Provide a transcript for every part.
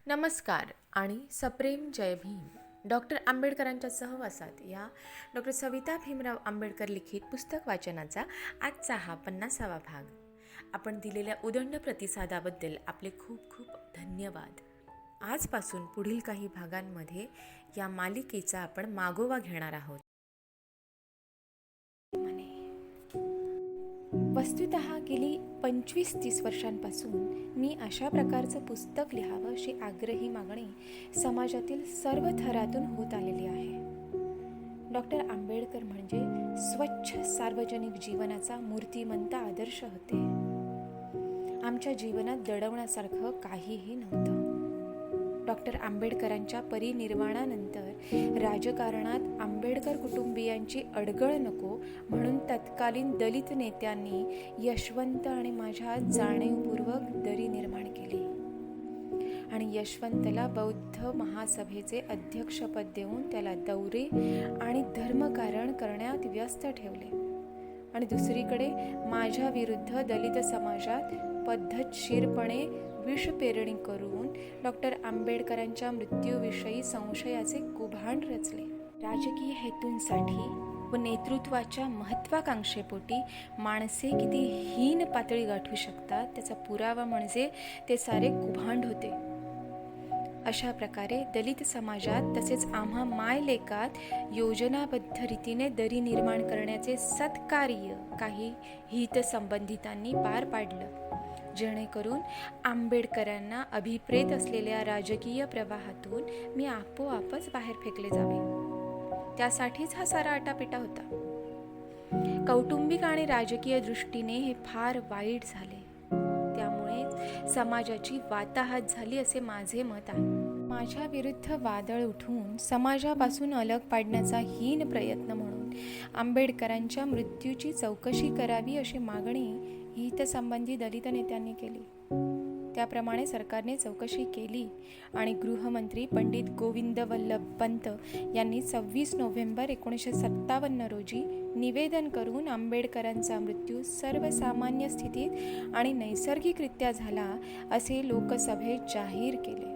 नमस्कार आणि सप्रेम जय भीम. डॉक्टर आंबेडकरांच्या सहवासात या डॉक्टर सविता भीमराव आंबेडकर लिखित पुस्तक वाचनाचा आजचा हा 50वा भाग. आपण दिलेल्या उदंड प्रतिसादाबद्दल आपले खूप खूप धन्यवाद. आजपासून पुढील काही भागांमध्ये या मालिकेचा आपण मागोवा घेणार आहोत. वस्तुतः गेली 25-30 वर्षांपासून मी अशा प्रकारचं पुस्तक लिहावं अशी आग्रही मागणी समाजातील सर्व थरातून होत आलेली आहे. डॉक्टर आंबेडकर म्हणजे स्वच्छ सार्वजनिक जीवनाचा मूर्तिमंत आदर्श होते. आमच्या जीवनात दडवण्यासारखं काहीही नव्हतं. डॉक्टर आंबेडकरांच्या परिनिर्वाणानंतर राजकारणात आंबेडकर कुटुंबियांची अडगळ नको म्हणून तत्कालीन दलित नेत्यांनी यशवंत आणि माझ्या जाणीवपूर्वक दरी निर्माण केली आणि यशवंतला बौद्ध महासभेचे अध्यक्षपद देऊन त्याला दौरे आणि धर्मकारण करण्यात व्यस्त ठेवले आणि दुसरीकडे माझ्या विरुद्ध दलित समाजात पद्धतशीरपणे विषपेरणी करून डॉक्टर आंबेडकरांच्या मृत्यूविषयी संशयाचे कुभांड रचले. राजकीय हेतूंसाठी व नेतृत्वाच्या महत्वाकांक्षेपोटी माणसे किती हीन पातळी गाठू शकतात त्याचा पुरावा म्हणजे ते सारे कुभांड होते. अशा प्रकारे दलित समाजात तसेच आम्हा मायलेकात योजनाबद्ध रीतीने दरी निर्माण करण्याचे सत्कार्य काही हितसंबंधितांनी पार पाडलं, जेणेकरून आंबेडकरांना अभिप्रेत असलेल्या राजकीय प्रवाहातून मी आपोआपच बाहेर फेकले जावे. त्यासाठीच हा सारा आटापिटा होता. कौटुंबिक आणि राजकीय दृष्टीने हे फार वाईट झाले. त्यामुळे समाजाची वाताहत झाली असे माझे मत आहे. माझ्या विरुद्ध वादळ उठवून समाजापासून अलग पाडण्याचा हीन प्रयत्न म्हणून आंबेडकरांच्या मृत्यूची चौकशी करावी अशी मागणी हितसंबंधी दलित नेत्यांनी केली. त्याप्रमाणे सरकारने चौकशी केली आणि गृहमंत्री पंडित गोविंद वल्लभ पंत यांनी 26 नोव्हेंबर 1957 रोजी निवेदन करून आंबेडकरांचा मृत्यू सर्वसामान्य स्थितीत आणि नैसर्गिकरित्या झाला असे लोकसभेत जाहीर केले.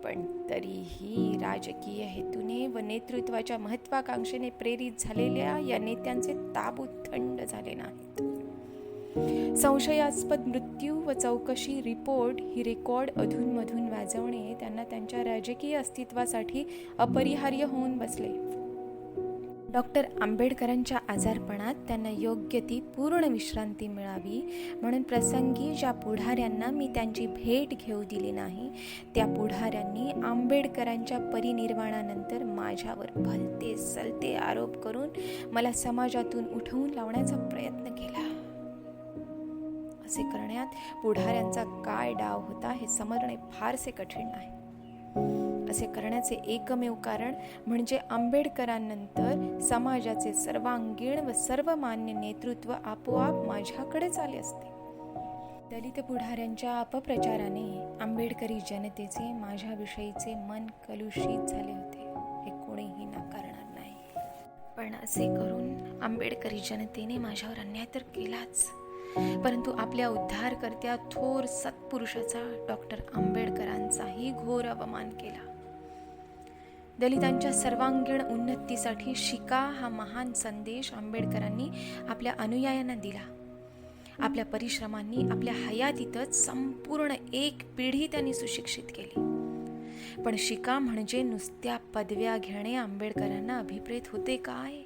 पण तरीही राजकीय हेतूने व नेतृत्वाच्या महत्वाकांक्षेने प्रेरित झालेल्या या नेत्यांचे ताबूत थंड झाले नाहीत. संशयास्पद मृत्यू व चौकशी रिपोर्ट ही रेकॉर्ड अधूनमधून वाजवणे त्यांना त्यांच्या राजकीय अस्तित्वासाठी अपरिहार्य होऊन बसले. डॉक्टर आंबेडकरांच्या आजारपणात त्यांना योग्य ती पूर्ण विश्रांती मिळावी म्हणून प्रसंगी ज्या पुढाऱ्यांना मी त्यांची भेट घेऊ दिली नाही त्या पुढाऱ्यांनी आंबेडकरांच्या परिनिर्वाणानंतर माझ्यावर भलते सलते आरोप करून मला समाजातून उठवून लावण्याचा प्रयत्न केला. असे करण्यात पुढाऱ्यांचा काय डाव होता हे समजणे फारसे कठीण आहे. असे करण्याचे एकमेव कारण म्हणजे आंबेडकरांनंतर समाजाचे सर्वांगीण व सर्वमान्य नेतृत्व आपोआप माझ्याकडेच आले असते. दलित पुढाऱ्यांच्या अपप्रचाराने आंबेडकरी जनतेचे माझ्याविषयीचे मन कलुषित झाले होते हे कोणीही नाकारणार नाही. पण असे करून आंबेडकरी जनतेने माझ्यावर अन्याय तर केलाच, परंतु आपल्या उद्धारकर्त्या थोर सत्पुरुषाचा डॉक्टर आंबेडकरांचाही घोर अवमान केला. दलितांच्या सर्वांगीण उन्नतीसाठी शिका हा महान संदेश आंबेडकरांनी आपल्या अनुयायांना दिला. आपल्या परिश्रमांनी आपल्या हयातीतच संपूर्ण एक पिढी त्यांनी सुशिक्षित केली. पण शिका म्हणजे नुसत्या पदव्या घेणे आंबेडकरांना अभिप्रेत होते काय?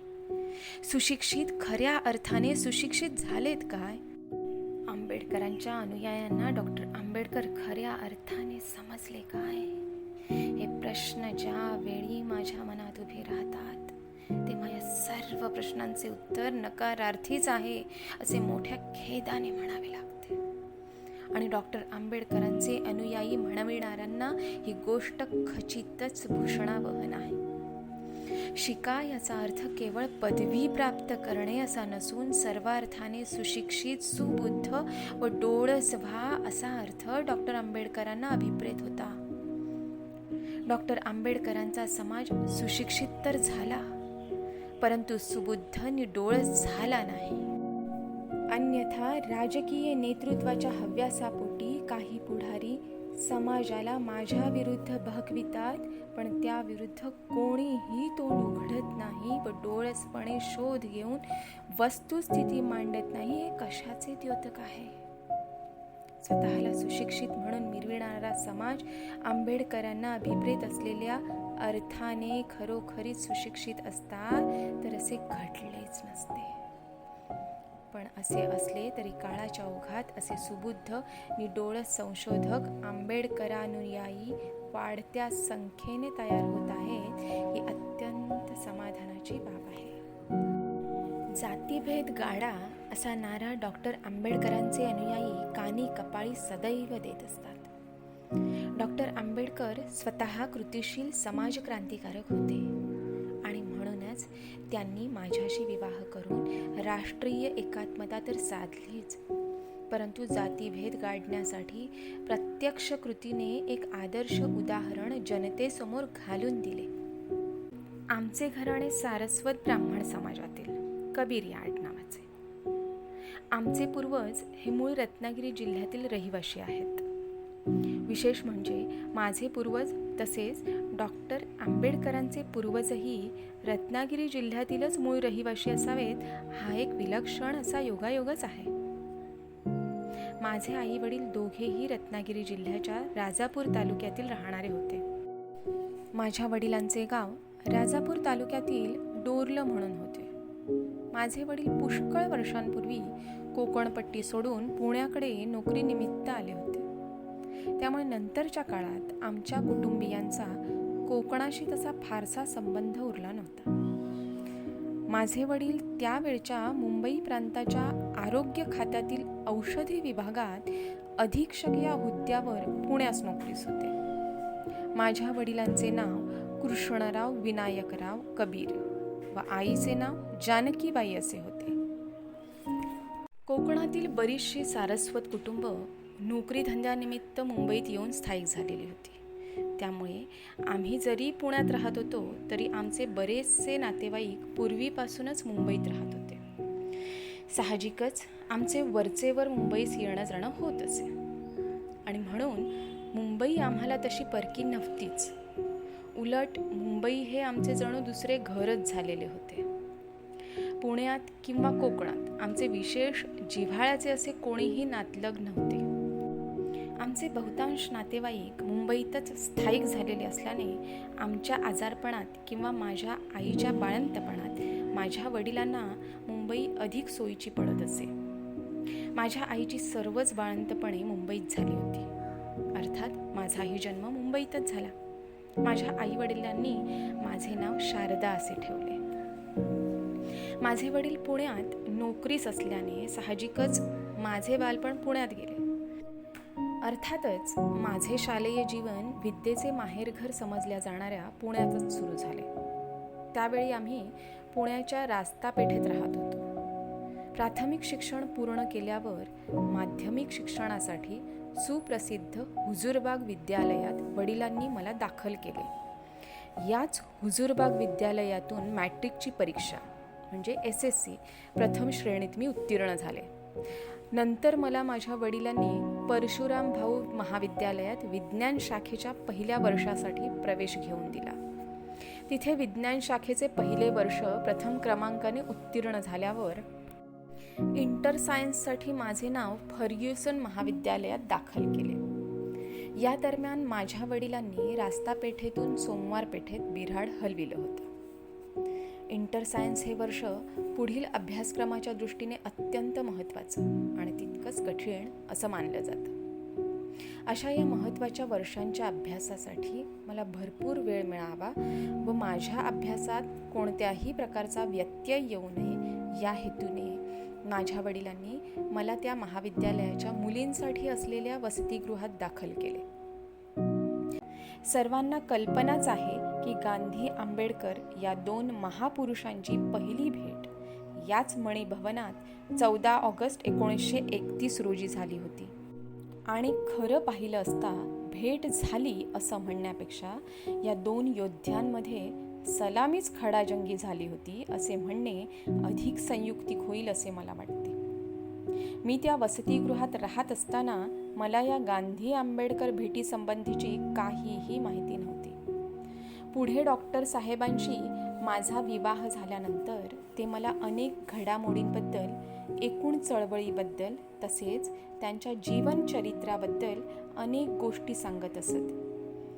सुशिक्षित खऱ्या अर्थाने सुशिक्षित झालेत काय? आंबेडकरांच्या अनुयायांना डॉक्टर आंबेडकर खऱ्या अर्थाने समजले काय? हे प्रश्न ज्या वेळी माझ्या मनात उभे राहतात तेव्हा या सर्व प्रश्नांचे उत्तर नकारार्थीच आहे असे मोठ्या खेदाने म्हणावे लागते. आणि डॉक्टर आंबेडकरांचे अनुयायी म्हणविणाऱ्यांना ही गोष्ट खचितच भूषणावह आहे. शिका याचा अर्थ केवळ पदवी प्राप्त करणे असा नसून सर्वार्थाने सुशिक्षित, सुबुद्ध व डोळस व्हा असा अर्थ डॉक्टर आंबेडकरांना अभिप्रेत होता. डॉक्टर आंबेडकरांचा समाज सुशिक्षित तर झाला, परंतु सुबुद्ध नि डोळस झाला नाही. अन्यथा राजकीय नेतृत्वाच्या हव्यासापोटी काही पुढारी समाजाला माझ्या विरुद्ध भगवितात, पण त्या विरुद्ध कोणीही तोंड उघडत नाही व डोळसपणे शोध घेऊन वस्तुस्थिती मांडत नाही. हे कशाचे द्योतक आहे? स्वतःला सुशिक्षित म्हणून मिरविणारा समाज आंबेडकरांना अभिप्रेत असलेल्या अर्थाने खरोखरीच सुशिक्षित असता तर असे घडलेच नसते. पण असे असले तरी काळाच्या ओघात असे सुबुद्ध निडोळस संशोधक आंबेडकरानुयायी वाढत्या संख्येने तयार होत आहेत, ही अत्यंत समाधानाची बाब आहे. जातीभेद गाडा असा नारा डॉक्टर आंबेडकरांचे अनुयायी कानी कपाळी सदैव देत असतात. डॉक्टर आंबेडकर स्वतः कृतिशील समाजक्रांतिकारक होते आणि म्हणूनच त्यांनी माझ्याशी विवाह करून राष्ट्रीय एकात्मता तर साधलीच, परंतु जातीभेद गाडण्यासाठी प्रत्यक्ष कृतीने एक आदर्श उदाहरण जनतेसमोर घालून दिले. आमचे घराणे सारस्वत ब्राह्मण समाजातील कबीर या आडनावाचे. आमचे पूर्वज हे मूळ रत्नागिरी जिल्ह्यातील रहिवासी आहेत. विशेष म्हणजे माझे पूर्वज तसेच डॉक्टर आंबेडकरांचे पूर्वजही रत्नागिरी जिल्ह्यातीलच मूळ रहिवासी असावेत, हा एक विलक्षण असा योगायोगच आहे. माझे आई वडील दोघेही रत्नागिरी जिल्ह्याच्या राजापूर तालुक्यातील राहणारे होते. माझ्या वडिलांचे गाव राजापूर तालुक्यातील डोरलं म्हणून होते. माझे वडील पुष्कळ वर्षांपूर्वी कोकणपट्टी सोडून पुण्याकडे नोकरीनिमित्त आले होते. त्यामुळे नंतरच्या काळात आमच्या कुटुंबियांचा कोकणाशी तसा फारसा संबंध उरला नव्हता. माझे वडील त्यावेळच्या मुंबई प्रांताच्या आरोग्य खात्यातील औषधी विभागात अधीक्षक या हुद्द्यावर पुण्यास नोकरीस होते. माझ्या वडिलांचे नाव कृष्णराव विनायकराव कबीर व आईचे नाव जानकीबाई असे होते. कोकणातील बरीचशी सारस्वत कुटुंब नोकरी धंद्यानिमित्त मुंबईत येऊन स्थायिक झालेली होती. त्यामुळे आम्ही जरी पुण्यात राहत होतो तरी आमचे बरेचसे नातेवाईक पूर्वीपासूनच मुंबईत राहत होते. साहजिकच आमचे वरचेवर मुंबईस येणं जाणं होत असे आणि म्हणून मुंबई आम्हाला तशी परकी नव्हतीच. उलट मुंबई हे आमचे जणू दुसरे घरच झालेले होते. पुण्यात किंवा कोकणात आमचे विशेष जिव्हाळ्याचे असे कोणीही नातलग नव्हते. आमचे बहुतांश नातेवाईक मुंबईतच स्थायिक झालेले असल्याने आमच्या आजारपणात किंवा माझ्या आईच्या बाळंतपणात माझ्या वडिलांना मुंबई अधिक सोयीची पडत असे. माझ्या आईची सर्वच बाळंतपणे मुंबईत झाली होती. अर्थात माझाही जन्म मुंबईतच झाला. माझ्या आई वडिलांनी माझे नाव शारदा असे ठेवले. माझे वडील पुण्यात नोकरीस असल्याने साहजिकच माझे बालपण पुण्यात गेले. अर्थातच माझे शालेय जीवन विद्येचे माहेरघर समजल्या जाणाऱ्या पुण्यातच सुरू झाले. त्यावेळी आम्ही पुण्याच्या रास्ता पेठेत राहत होतो. प्राथमिक शिक्षण पूर्ण केल्यावर माध्यमिक शिक्षणासाठी सुप्रसिद्ध हुजूरबाग विद्यालयात वडिलांनी मला दाखल केले. याच हुजूरबाग विद्यालयातून मॅट्रिकची परीक्षा म्हणजे SSC प्रथम श्रेणीत मी उत्तीर्ण झाले. नंतर मला माझ्या वडिलांनी परशुराम भाऊ महाविद्यालयात विज्ञान शाखेच्या पहिल्या वर्षासाठी प्रवेश घेऊन दिला. तिथे विज्ञान शाखेचे पहिले वर्ष प्रथम क्रमांकाने उत्तीर्ण झाल्यावर इंटर सायन्ससाठी माझे नाव फर्ग्युसन महाविद्यालयात दाखल केले. या दरम्यान माझ्या वडिलांनी रास्ता पेठेतून सोमवार पेठेत बिऱ्हाड हलविलं होतं. इंटर सायन्स हे वर्ष पुढील अभ्यासक्रमाच्या दृष्टीने अत्यंत महत्त्वाचं आणि तितकंच कठीण असं मानलं जातं. अशा या महत्त्वाच्या वर्षांच्या अभ्यासासाठी मला भरपूर वेळ मिळावा व माझ्या अभ्यासात कोणत्याही प्रकारचा व्यत्यय येऊ नये या हेतूने माझ्या वडिलांनी मला त्या महाविद्यालयाच्या मुलींसाठी असलेल्या वसतिगृहात दाखल केले. सर्वांना कल्पनाच आहे की गांधी आंबेडकर या दोन महापुरुषांची पहिली भेट याच मणिभवनात 14 ऑगस्ट 1931 रोजी झाली होती. आणि खरं पाहिलं असता भेट झाली असं म्हणण्यापेक्षा या दोन योद्ध्यांमध्ये सलामीच खडाजंगी झाली होती असे म्हणणे अधिक संयुक्तिक होईल असे मला वाटते. मी त्या वसतिगृहात राहत असताना मला या गांधी आंबेडकर भेटीसंबंधीची काहीही माहिती नव्हती. पुढे डॉक्टर साहेबांशी माझा विवाह झाल्यानंतर ते मला अनेक घडामोडींबद्दल, एकूण चळवळीबद्दल तसेच त्यांच्या जीवनचरित्राबद्दल अनेक गोष्टी सांगत असत.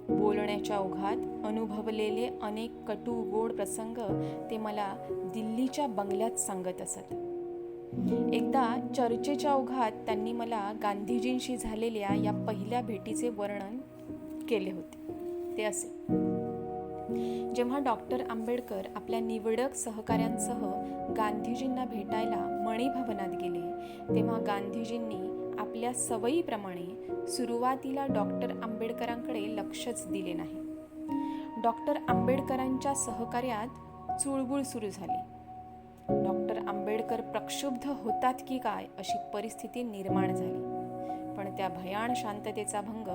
बोलण्याच्या ओघात अनुभवलेले अनेक कटू गोड प्रसंग ते मला दिल्लीच्या बंगल्यात सांगत असत. एकदा चर्चेच्या ओघात त्यांनी मला गांधीजींशी झालेल्या या पहिल्या भेटीचे वर्णन केले होते. ते असे: जेव्हा डॉक्टर आंबेडकर आपल्या निवडक सहकाऱ्यांसह गांधीजींना भेटायला मणिभवनात गेले, तेव्हा गांधीजींनी आपल्या सवयीप्रमाणे सुरुवातीला डॉक्टर आंबेडकरांकडे लक्षच दिले नाही. डॉक्टर आंबेडकरांच्या सहकार्यात चुळबुळ सुरू झाली. डॉक्टर आंबेडकर प्रक्षुब्ध होतात की काय अशी परिस्थिती निर्माण झाली. पण त्या भयाण शांततेचा भंग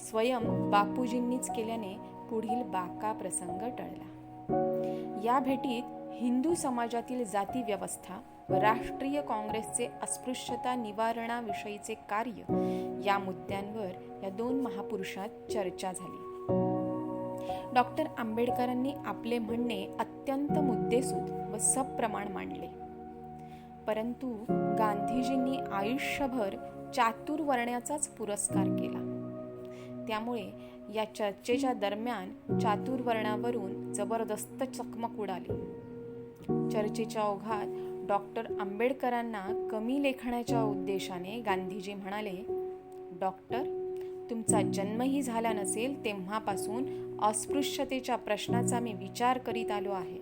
स्वयं बापूजींनीच केल्याने पुढील बाका प्रसंग टळला. या भेटीत हिंदू समाजातील जाती व्यवस्था व राष्ट्रीय काँग्रेसचे अस्पृश्यता निवारणाविषयीचे कार्य या मुद्द्यांवर या दोन महापुरुषात चर्चा झाली. डॉक्टर आंबेडकरांनी आपले म्हणणे अत्यंत मुद्देसूद व सप्रमाण मांडले. परंतु गांधीजींनी आयुष्यभर चातुर्वर्ण्याचाच पुरस्कार केला. त्यामुळे या चर्चेच्या दरम्यान चातुर्वर्णावरून जबरदस्त चकमक उडाली. चर्चेच्या ओघात डॉक्टर आंबेडकरांना कमी लेखण्याच्या उद्देशाने गांधीजी म्हणाले, डॉक्टर, तुमचा जन्मही झाला नसेल तेव्हापासून अस्पृश्यतेच्या प्रश्नाचा मी विचार करीत आलो आहे.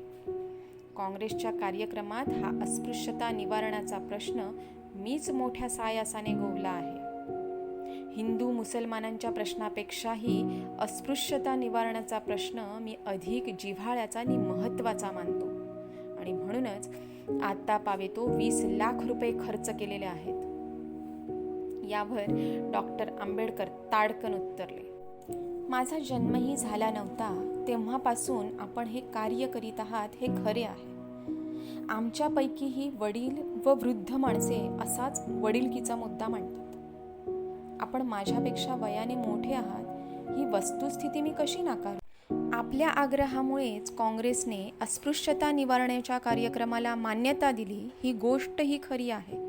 काँग्रेसच्या कार्यक्रमात हा अस्पृश्यता निवारणाचा प्रश्न मीच मोठ्या सायासाने गोवला आहे. हिंदू मुसलमानांच्या प्रश्नापेक्षाही अस्पृश्यता निवारणाचा प्रश्न मी अधिक जिव्हाळ्याचा आणि महत्त्वाचा मानतो आणि म्हणूनच आता पावे तो 20 लाख रुपये खर्च केलेले आहेत. यावर डॉक्टर आंबेडकर ताडकन उत्तरले, माझा जन्मही झाला नव्हता तेव्हापासून आपण हे कार्य करीत आहात हे खरे आहे. आमच्यापैकीही वडील व वृद्ध माणसे असाच वडिलकीचा मुद्दा मांडतात. आपण माझ्यापेक्षा वयाने मोठे आहात ही वस्तुस्थिती मी कशी नाकारू? आपल्या आग्रहामुळेच काँग्रेसने अस्पृश्यता निवारणाच्या कार्यक्रमाला मान्यता दिली ही गोष्ट ही खरी आहे.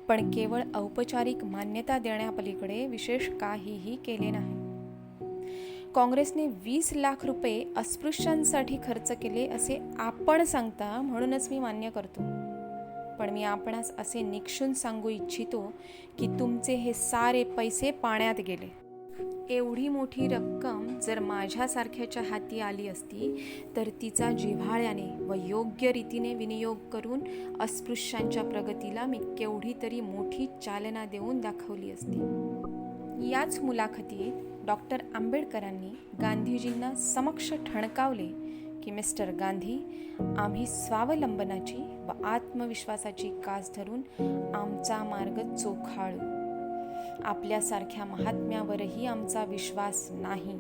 पण केवळ औपचारिक मान्यता देण्यापलीकडे विशेष काहीही केले नाही. काँग्रेसने 20 लाख रुपये अस्पृश्यांसाठी खर्च केले असे आपण सांगता म्हणूनच मी मान्य करतो. पण मी आपणास असे निक्षून सांगू इच्छितो की तुमचे हे सारे पैसे पाण्यात गेले. एवढी मोठी रक्कम जर माझ्यासारख्याच्या हाती आली असती तर तिचा जिव्हाळ्याने व योग्य रीतीने विनियोग करून अस्पृश्यांच्या प्रगतीला मी केवढी तरी मोठी चालना देऊन दाखवली असती. याच मुलाखतीत डॉक्टर आंबेडकरांनी गांधीजींना समक्ष ठणकावले की मिस्टर गांधी, आम्ही स्वावलंबनाची व आत्मविश्वासाची कास धरून आमचा मार्ग चोखाळू. आपल्यासारख्या महात्म्यावरही आमचा विश्वास नाही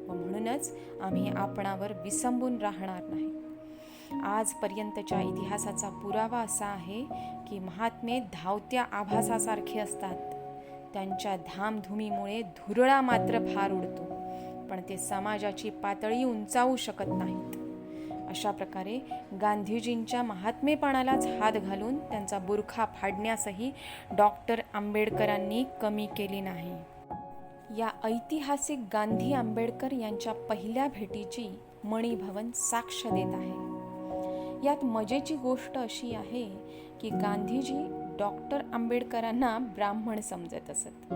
व म्हणूनच आम्ही आपणावर विसंबून राहणार नाही. आजपर्यंतच्या इतिहासाचा पुरावा असा आहे की महात्मे धावत्या आभासासारखे असतात. त्यांच्या धामधुमीमुळे धुरळा मात्र फार उडतो, पण ते समाजाची पातळी उंचावू शकत नाहीत. अशा प्रकारे गांधीजींच्या महात्मेपणालाच हात घालून त्यांचा बुरखा फाडण्यासही डॉक्टर आंबेडकरांनी कमी केली नाही. या ऐतिहासिक गांधी आंबेडकर यांच्या पहिल्या भेटीची मणिभवन साक्ष देत आहे. यात मजेची गोष्ट अशी आहे की गांधीजी डॉक्टर आंबेडकरांना ब्राह्मण समजत असत.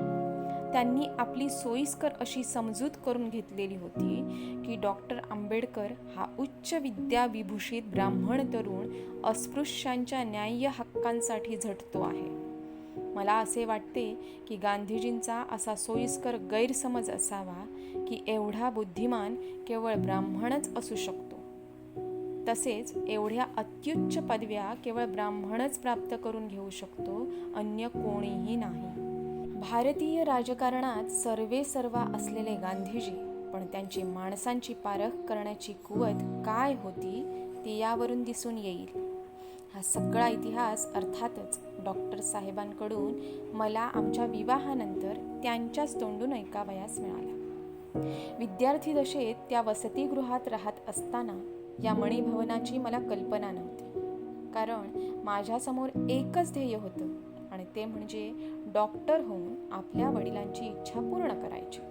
त्यांनी आपली सोयीस्कर अशी समजूत करून घेतलेली होती की डॉक्टर आंबेडकर हा उच्च विद्याविभूषित ब्राह्मण तरुण अस्पृश्यांच्या न्याय्य हक्कांसाठी झटतो आहे. मला असे वाटते की गांधीजींचा असा सोयीस्कर गैरसमज असावा की एवढा बुद्धिमान केवळ ब्राह्मणच असू शकतो. तसेच एवढ्या अत्युच्च पदव्या केवळ ब्राह्मणच प्राप्त करून घेऊ शकतो, अन्य कोणीही नाही. भारतीय राजकारणात सर्वेसर्वा असलेले गांधीजी पण त्यांची माणसांची पारख करण्याची कुवत काय होती ते यावरून दिसून येईल. हा सगळा इतिहास अर्थातच डॉक्टर साहेबांकडून मला आमच्या विवाहानंतर त्यांच्याच तोंडून ऐकावयास मिळाला. विद्यार्थी दशेत त्या वसतिगृहात राहत असताना या मणिभवनाची मला कल्पना नव्हती, कारण माझ्यासमोर एकच ध्येय होतं आणि ते म्हणजे डॉक्टर होऊन आपल्या वडिलांची इच्छा पूर्ण करायची.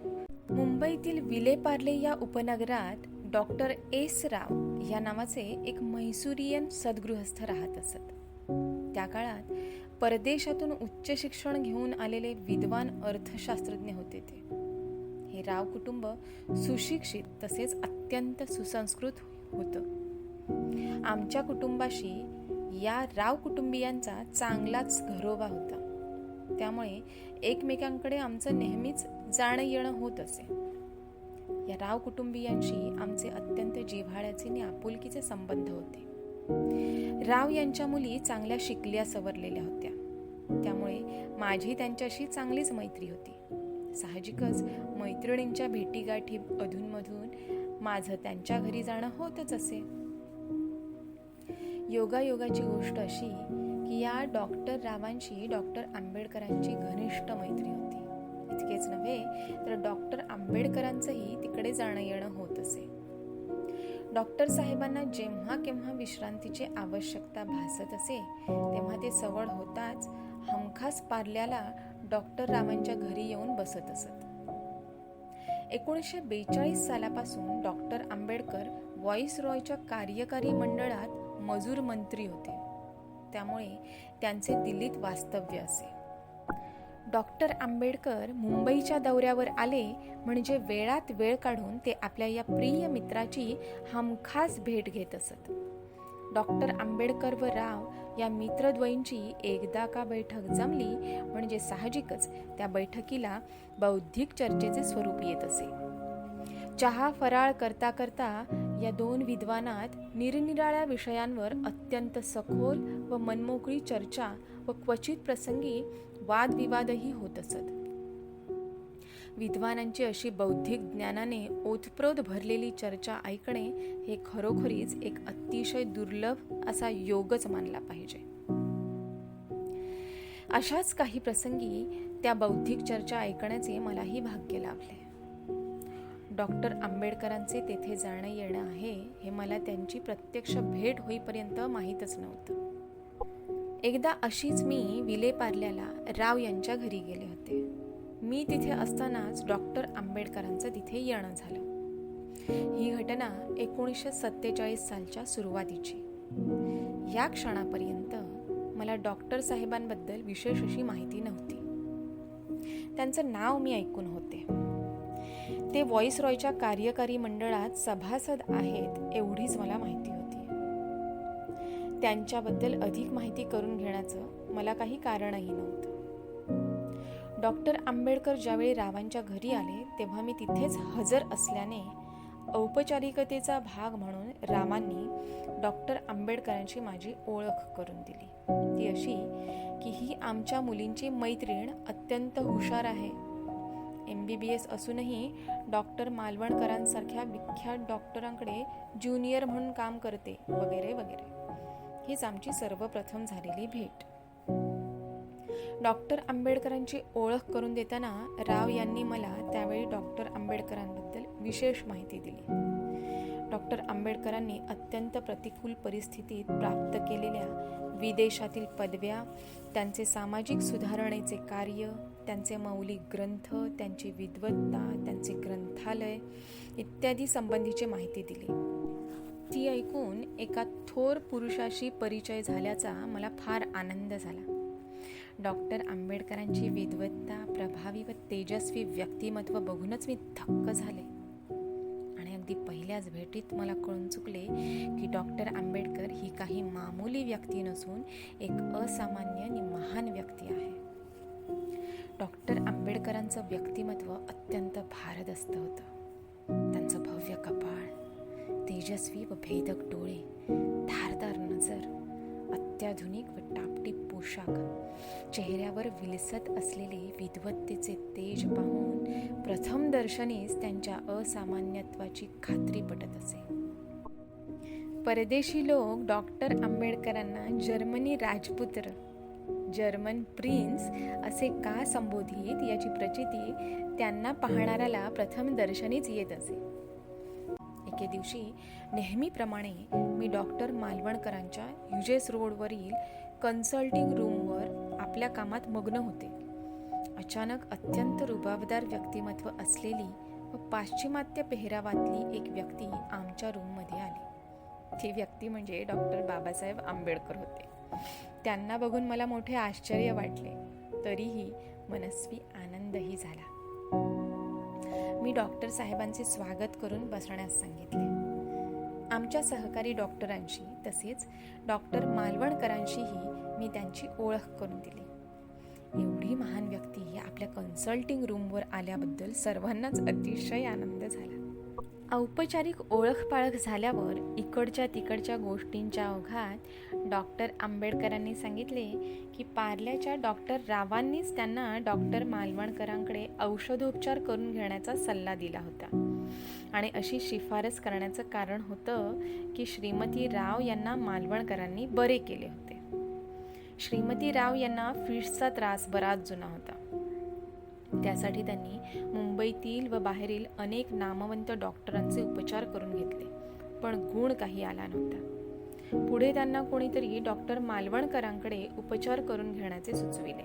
मुंबईतील विलेपार्ले या उपनगरात डॉक्टर एस राव या नावाचे एक म्हैसूरियन सद्गृहस्थ राहत असत. त्या काळात परदेशातून उच्च शिक्षण घेऊन आलेले विद्वान अर्थशास्त्रज्ञ होते ते. हे राव कुटुंब सुशिक्षित तसेच अत्यंत सुसंस्कृत होतं. आमच्या कुटुंबाशी या राव कुटुंबियांचा चांगलाच घरोबा होता. त्यामुळे एकमेकांकडे आमचं नेहमीच जाणं येणं होत असे. या राव कुटुंबियांशी आमचे अत्यंत जिव्हाळ्याचे आणि आपुलकीचे संबंध होते. राव यांच्या मुली चांगल्या शिकल्या सवरलेल्या होत्या, त्यामुळे माझी त्यांच्याशी चांगलीच मैत्री होती. साहजिकच मैत्रिणींच्या भेटीगाठी अधूनमधून माझं त्यांच्या घरी जाणं होतच असे. योगायोगाची गोष्ट अशी की या डॉक्टर रावांशी डॉक्टर आंबेडकरांची घनिष्ठ मैत्री होती. इतकेच नव्हे तर डॉक्टर आंबेडकरांचंही तिकडे जाणं येणं होत असे. डॉक्टर साहेबांना जेव्हा केव्हा विश्रांतीची आवश्यकता भासत असे तेव्हा ते सवड होताच हमखास पार्ल्याला डॉक्टर रावांच्या घरी येऊन बसत असत. 1942 सालापासून डॉक्टर आंबेडकर व्हॉइसरॉयच्या कार्यकारी मंडळात मजूर मंत्री होते, त्यामुळे त्यांचे दिल्लीत वास्तव्य असे. डॉक्टर आंबेडकर मुंबईच्या दौऱ्यावर आले म्हणजे वेळात वेळ काढून ते आपल्या या प्रिय मित्राची हमखास भेट घेत असत. डॉक्टर आंबेडकर व राव या मित्रद्वयींची एकदा का बैठक जमली म्हणजे साहजिकच त्या बैठकीला बौद्धिक चर्चेचे स्वरूप येत असे. चहा फराळ करता करता या दोन विद्वानात निरनिराळ्या विषयांवर अत्यंत सखोल व मनमोकळी चर्चा व क्वचित प्रसंगी वादविवादही होत असत. विद्वानांची अशी बौद्धिक ज्ञानाने ओतप्रोत भरलेली चर्चा ऐकणे हे खरोखरीच एक अतिशय दुर्लभ असा योगच मानला पाहिजे. अशाच काही प्रसंगी त्या बौद्धिक चर्चा ऐकण्याचे मलाही भाग्य लाभले. डॉक्टर आंबेडकरांचे तेथे जाणं येणं आहे हे मला त्यांची प्रत्यक्ष भेट होईपर्यंत माहीतच नव्हतं. एकदा अशीच मी विलेपार्ल्याला राव यांच्या घरी गेले होते. मी तिथे असतानाच डॉक्टर आंबेडकरांचं तिथे येणं झालं. ही घटना 1947 सालच्या सुरुवातीची. या क्षणापर्यंत मला डॉक्टर साहेबांबद्दल विशेष अशी माहिती नव्हती. त्यांचं नाव मी ऐकून होते. ते व्हॉइसरॉयच्या कार्यकारी मंडळात सभासद आहेत एवढीच मला माहिती होती. त्यांच्याबद्दल अधिक माहिती करून घेण्याचं मला काही कारणही नव्हतं. डॉक्टर आंबेडकर ज्यावेळी रावांच्या घरी आले तेव्हा मी तिथेच हजर असल्याने औपचारिकतेचा भाग म्हणून रावांनी डॉक्टर आंबेडकरांची माझी ओळख करून दिली. ती अशी की ही आमच्या मुलींची मैत्रीण अत्यंत हुशार आहे. MBBS असूनही डॉक्टर मालवणकरांसारख्या विख्यात डॉक्टरांकडे ज्युनियर म्हणून काम करते वगैरे वगैरे. हीच आमची सर्वप्रथम झालेली भेट. डॉक्टर आंबेडकरांची ओळख करून देताना राव यांनी मला त्यावेळी डॉक्टर आंबेडकरांबद्दल विशेष माहिती दिली. डॉक्टर आंबेडकरांनी अत्यंत प्रतिकूल परिस्थितीत प्राप्त केलेल्या विदेशातील पदव्या, त्यांचे सामाजिक सुधारणेचे कार्य, त्यांचे मौलिक ग्रंथ, त्यांची विद्वत्ता, त्यांचे ग्रंथालय इत्यादी संबंधीची माहिती दिली. ती ऐकून एका थोर पुरुषाशी परिचय झाल्याचा मला फार आनंद झाला. डॉक्टर आंबेडकरांची विद्वत्ता, प्रभावी व तेजस्वी व्यक्तिमत्व बघूनच मी थक्क झाले आणि अगदी पहिल्याच भेटीत मला कळून चुकले की डॉक्टर आंबेडकर ही काही मामूली व्यक्ती नसून एक असामान्य आणि महान व्यक्ती आहे. डॉक्टर आंबेडकरांचं व्यक्तिमत्व अत्यंत भारदस्त होतं. त्यांचं भव्य कपाळ, तेजस्वी व भेदक डोळे, धारदार नजर, अत्याधुनिक व टापटीप पोशाख, चेहऱ्यावर विलसत असलेले विद्वत्तेचे तेज पाहून प्रथम दर्शनीच त्यांच्या असामान्यत्वाची खात्री पटत असे. परदेशी लोक डॉक्टर आंबेडकरांना जर्मनी राजपुत्र, जर्मन प्रिन्स असे का संबोधित याची प्रचिती त्यांना पाहणाऱ्याला प्रथम दर्शनीच येत असे. एके दिवशी नेहमीप्रमाणे मी डॉक्टर मालवणकरांच्या युजेस रोडवरील कन्सल्टिंग रूमवर आपल्या कामात मग्न होते. अचानक अत्यंत रुबाबदार व्यक्तिमत्व असलेली व पाश्चिमात्य पेहरावातली एक व्यक्ती आमच्या रूममध्ये आली. ती व्यक्ती म्हणजे डॉक्टर बाबासाहेब आंबेडकर होते. त्यांना बघून मला मोठे आश्चर्य वाटले, तरीही मनस्वी आनंदही झाला. मी डॉक्टर साहेबांचे स्वागत करून बसण्यास सांगितले. आमच्या सहकारी डॉक्टरांशी तसेच डॉक्टर मालवणकरांशीही मी त्यांची ओळख करून दिली. एवढी महान व्यक्ती आपल्या कन्सल्टिंग रूमवर आल्याबद्दल सर्वांनाच अतिशय आनंद झाला. औपचारिक ओळख पाळख झाल्यावर इकडच्या तिकडच्या गोष्टींच्या ओघात डॉक्टर आंबेडकरांनी सांगितले की पार्ल्याच्या डॉक्टर रावांनीच त्यांना डॉक्टर मालवणकरांकडे औषधोपचार करून घेण्याचा सल्ला दिला होता आणि अशी शिफारस करण्याचं कारण होतं की श्रीमती राव यांना मालवणकरांनी बरे केले होते. श्रीमती राव यांना फिट्सचा त्रास बराच जुना होता. त्यासाठी त्यांनी मुंबईतील व बाहेरील अनेक नामवंत डॉक्टरांचे उपचार करून घेतले, पण गुण काही आला नव्हता. पुढे त्यांना कोणीतरी डॉक्टर मालवणकरांकडे उपचार करून घेण्याचे सुचविले.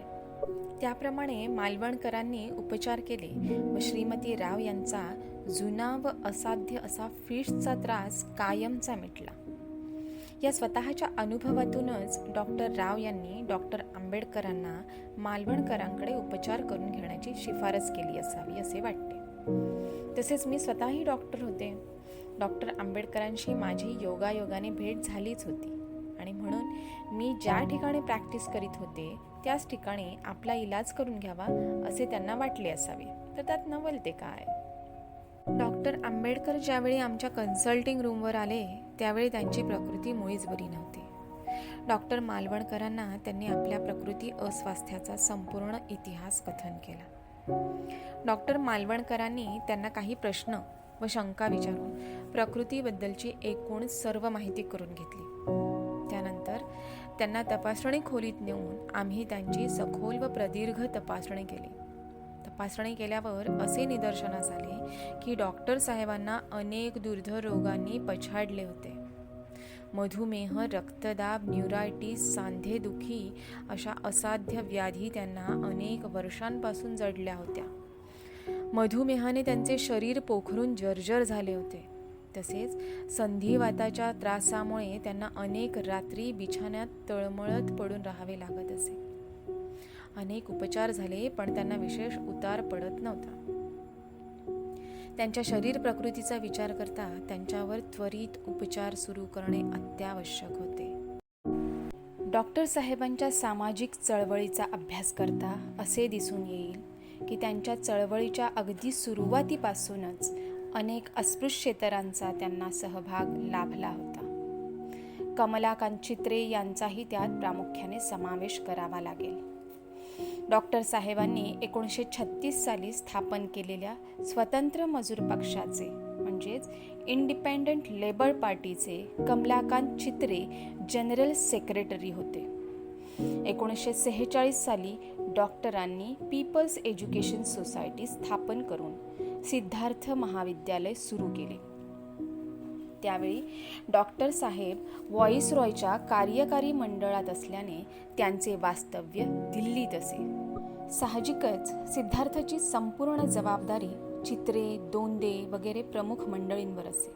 त्याप्रमाणे मालवणकरांनी उपचार केले व श्रीमती राव यांचा जुना व असाध्य असा फिट्सचा त्रास कायमचा मिटला. या स्वतःच्या अनुभवातूनच डॉक्टर राव यांनी डॉक्टर आंबेडकरांना मालवणकरांकडे उपचार करून घेण्याची शिफारस केली असावी असे वाटते. तसेच मी स्वतःही डॉक्टर होते. डॉक्टर आंबेडकरांशी माझी योगायोगाने भेट झालीच होती आणि म्हणून मी ज्या ठिकाणी प्रॅक्टिस करीत होते त्याच ठिकाणी आपला इलाज करून घ्यावा असे त्यांना वाटले असावे. तर त्यात नवल ते काय. डॉक्टर आंबेडकर ज्यावेळी आमच्या कन्सल्टिंग रूमवर आले त्यावेळी त्यांची प्रकृती मुळीच बरी नव्हती. डॉक्टर मालवणकरांना त्यांनी आपल्या प्रकृती अस्वास्थ्याचा संपूर्ण इतिहास कथन केला. डॉक्टर मालवणकरांनी त्यांना काही प्रश्न व शंका विचारून प्रकृतीबद्दलची एकूण सर्व माहिती करून घेतली. त्यानंतर त्यांना तपासणी खोलीत नेऊन आम्ही त्यांची सखोल व प्रदीर्घ तपासणी केली. तपासणी केल्यावर असे निदर्शनास आले की डॉक्टर साहेबांना अनेक दुर्धर रोगांनी पछाडले होते. मधुमेह, रक्तदाब, न्यूरायटिस, सांधेदुखी अशा असाध्य व्याधी त्यांना अनेक वर्षांपासून जडल्या होत्या. मधुमेहाने त्यांचे शरीर पोखरून जर्जर झाले होते. तसेच संधिवाताच्या त्रासामुळे त्यांना अनेक रात्री बिछाण्यात तळमळत पडून राहावे लागत असे. अनेक उपचार झाले पण त्यांना विशेष उतार पडत नव्हता. त्यांच्या शरीर प्रकृतीचा विचार करता त्यांच्यावर त्वरित उपचार सुरू करणे अत्यावश्यक होते. डॉक्टर साहेबांच्या सामाजिक चळवळीचा अभ्यास करता असे दिसून येईल की त्यांच्या चळवळीच्या अगदी सुरुवातीपासूनच अनेक अस्पृश्येतरांचा त्यांना सहभाग लाभला होता. कमलाकांत चित्रे यांचाही त्यात प्रामुख्याने समावेश करावा लागेल. डॉक्टर साहेबांनी 1936 साली स्थापन केलेल्या स्वतंत्र मजूर पक्षाचे म्हणजेच इंडिपेंडंट लेबर पार्टीचे कमलाकांत चित्रे जनरल सेक्रेटरी होते. 1946 साली डॉक्टरांनी पीपल्स एज्युकेशन सोसायटी स्थापन करून सिद्धार्थ महाविद्यालय सुरू केले. त्यावेळी डॉक्टर साहेब व्हॉइसरॉयच्या कार्यकारी मंडळात असल्याने त्यांचे वास्तव्य दिल्लीत असे. साहजिकच सिद्धार्थची संपूर्ण जबाबदारी चित्रे, दोंदे वगैरे प्रमुख मंडळींवर असे.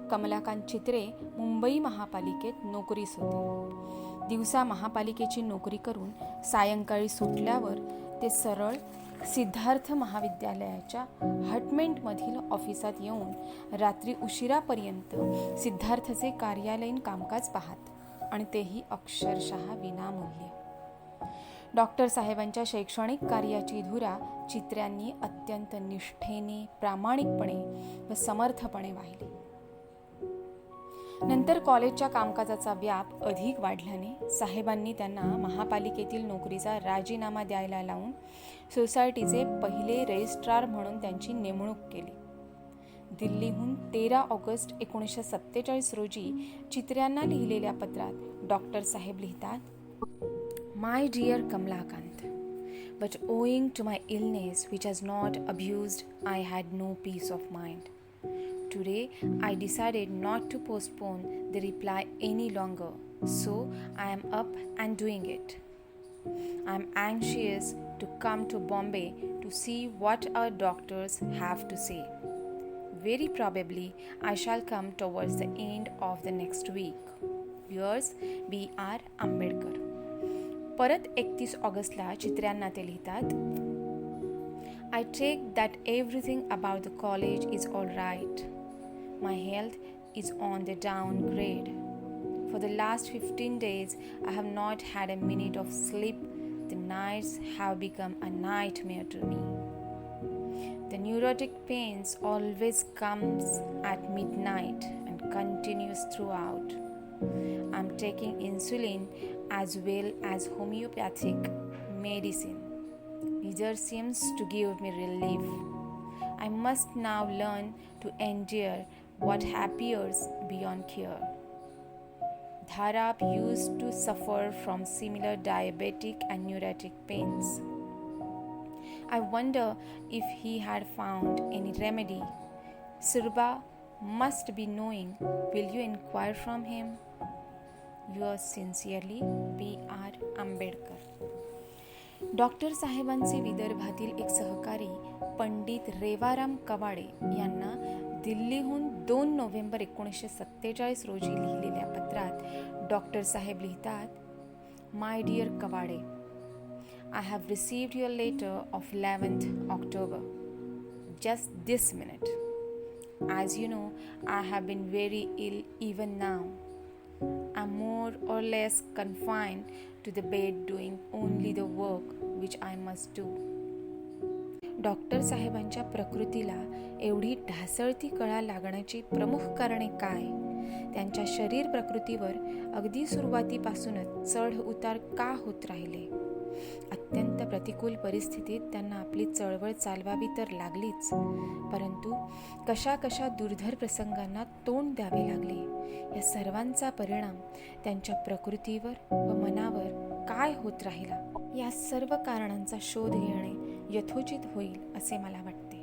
कमलाकांत चित्रे मुंबई महापालिकेत नोकरीस होते. दिवसा महापालिकेची नोकरी करून सायंकाळी सुटल्यावर ते सरळ सिद्धार्थ महाविद्यालयाच्या हटमेंटमधील ऑफिसात येऊन रात्री उशिरापर्यंत सिद्धार्थचे कार्यालयीन कामकाज पाहत आणि तेही अक्षरशः विनामूल्य. डॉक्टर साहेबांच्या शैक्षणिक कार्याची धुरा चित्र्यांनी अत्यंत निष्ठेने, प्रामाणिकपणे व समर्थपणे वाहिली. नंतर कॉलेजच्या कामकाजाचा व्याप अधिक वाढल्याने साहेबांनी त्यांना महापालिकेतील नोकरीचा राजीनामा द्यायला लावून सोसायटीचे पहिले रजिस्ट्रार म्हणून त्यांची नेमणूक केली. दिल्लीहून 13 ऑगस्ट 1947 रोजी चित्र्यांना लिहिलेल्या पत्रात डॉक्टर साहेब लिहितात, my dear Kamalakant, but owing to my illness which has not abused, I had no peace of mind. Today, I decided not to postpone the reply any longer, so I am up and doing it. I am anxious to come to Bombay to see what our doctors have to say. Very probably, I shall come towards the end of the next week. Yours, B.R. Ambedkar. परत 31 ऑगस्टला चित्र्यांना ते लिहितात, I take that everything about the college is all right. My health is on the downgrade. For the last 15 days, I have not had a minute of sleep. The nights have become a nightmare to me. The neurotic pains always comes at midnight and continues throughout. I am taking insulin as well as homeopathic medicine. Neither seems to give me relief. I must now learn to endure what appears beyond cure. Dharap used to suffer from similar diabetic and neurotic pains. I wonder if he had found any remedy. Surba must be knowing. Will you inquire from him? Yours sincerely, B.R. Ambedkar. Doctor साहेबांचे विदर्भातील एक सहकारी पंडित रेवाराम कवाडे यांना दिल्लीहून 2 November 1947 रोजी लिहिलेल्या पत्रात doctor साहेब लिहितात, my dear Kawade, I have received your letter of 11th October. Just this minute. As you know, I have been very ill even now. I'm more or less confined to the bed doing only the work which I must do. Doctor साहेबांच्या प्रकृतीला एवढी ढासळती कळा लागण्याची प्रमुख कारणे काय? त्यांच्या शरीर प्रकृतीवर अगदी सुरुवातीपासूनच चढ उतार का होत राहिले? अत्यंत प्रतिकूल परिस्थितीत त्यांना आपली चळवळ चालवावी तर लागलीच, परंतु कशा कशा दुर्धर प्रसंगांना तोंड द्यावे लागले. या सर्वांचा परिणाम त्यांच्या प्रकृतीवर व मनावर काय होत राहिला, या सर्व कारणांचा शोध घेणे यथोचित होईल असे मला वाटते.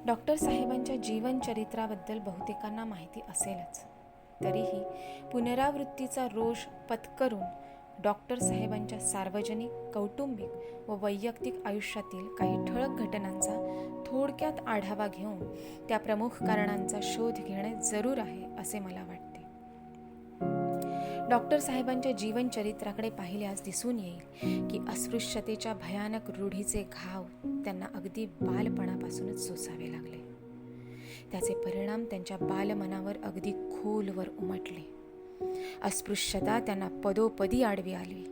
डॉक्टर साहेबांच्या जीवनचरित्राबद्दल बहुतेकांना माहिती असेलच, तरीही पुनरावृत्तीचा रोष पत्करून डॉक्टर साहेबांच्या सार्वजनिक, कौटुंबिक व वैयक्तिक आयुष्यातील काही ठळक घटनांचा थोडक्यात आढावा घेऊन त्या प्रमुख कारणांचा शोध घेणे जरूर आहे असे मला वाटते. डॉक्टर साहेबांच्या जीवनचरित्राकडे पाहिल्यास दिसून येईल की अस्पृश्यतेच्या भयानक रूढीचे घाव त्यांना अगदी बालपणापासूनच सोसावे लागले. त्याचे परिणाम त्यांच्या बालमनावर अगदी खोलवर उमटले. अस्पृश्यता त्यांना पदोपदी आडवी आली.